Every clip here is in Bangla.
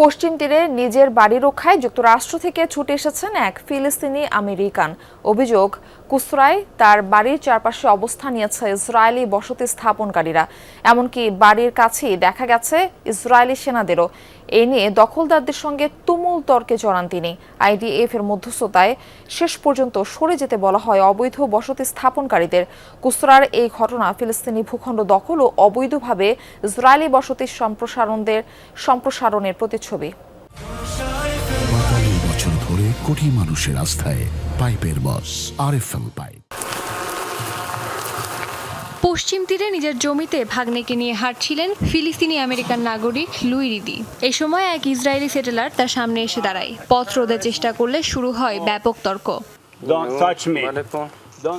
পশ্চিম তীরে নিজের বাড়ি রক্ষায় যুক্তরাষ্ট্র থেকে ছুটে এসেছেন এক ফিলিস্তিনি আমেরিকান। অভিযোগ, কুসরায় তার বাড়ির চারপাশে অবস্থান নিয়েছে ইসরায়েলি বসতি স্থাপনকারীরা। এমনকি বাড়ির কাছেই দেখা গেছে ইসরায়েলি সেনাদেরও। এ নিয়ে দখলদারদের সঙ্গে তুমুল তর্কে জড়ান তিনি। আইডিএফ এর মধ্যস্থতায় শেষ পর্যন্ত সরে যেতে বলা হয় অবৈধ বসতি স্থাপনকারীদের। কুসরার এই ঘটনা ফিলিস্তিনি ভূখণ্ড দখল ও অবৈধভাবে ইসরায়েলি বসতি সম্প্রসারণের প্রতিচ্ছবি। ৪২ বছর ধরে কোটি মানুষের আস্থায় পাইপের বস আরএফএল পাইপ। পশ্চিম তীরে নিজের জমিতে ভাগ্নেকে নিয়ে হাঁটছিলেন ফিলিস্তিনি আমেরিকান নাগরিক লুই রিদি। এ সময় এক ইসরায়েলি সেটেলার তার সামনে এসে দাঁড়ায়। পথ রোধের চেষ্টা করলে শুরু হয় ব্যাপক তর্ক।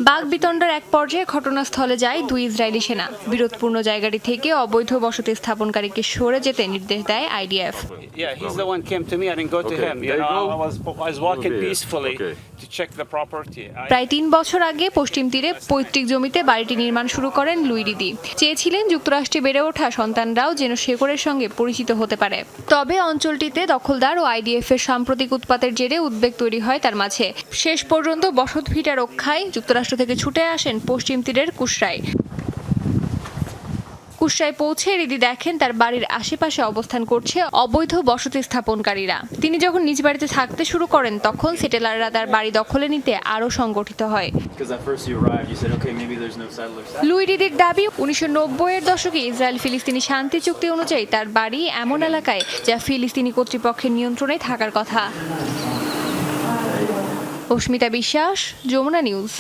বাকবিতণ্ডার এক পর্যায়ে ঘটনাস্থলে যায় দুই ইসরায়েলি সেনা। বিরোধপূর্ণ জায়গাটি থেকে অবৈধ বসতি স্থাপনকারীকে সরে যেতে নির্দেশ দেয় আইডিএফ। প্রায় ৩ বছর আগে পশ্চিম তীরে পৈতৃক জমিতে বাড়িটি নির্মাণ শুরু করেন লুই রিদি। চেয়েছিলেন যুক্তরাষ্ট্রে বেড়ে ওঠা সন্তানরাও যেন শেকড়ের সঙ্গে পরিচিত হতে পারে। তবে অঞ্চলটিতে দখলদার ও আইডিএফ এর সাম্প্রতিক উৎপাতের জেরে উদ্বেগ তৈরি হয় তার মাঝে। শেষ পর্যন্ত বসতভিটা রক্ষায় যুক্তরাষ্ট্র থেকে ছুটে আসেন পশ্চিম তীরের কুসরায়। কুসরায় পৌঁছে রিদি দেখেন তার বাড়ির আশেপাশে অবস্থান করছে অবৈধ বসতি স্থাপনকারীরা। তিনি যখন নিজ বাড়িতে থাকতে শুরু করেন তখন সেটেলাররা তার বাড়ি দখলে নিতে আরও সংগঠিত হয়। লুই রিদির দাবি, ১৯৯০-এর দশকে ইসরায়েল ফিলিস্তিনি শান্তি চুক্তি অনুযায়ী তার বাড়ি এমন এলাকায় যা ফিলিস্তিনি কর্তৃপক্ষের নিয়ন্ত্রণে থাকার কথা। অস্মিতা বিশ্বাস, যমুনা নিউজ।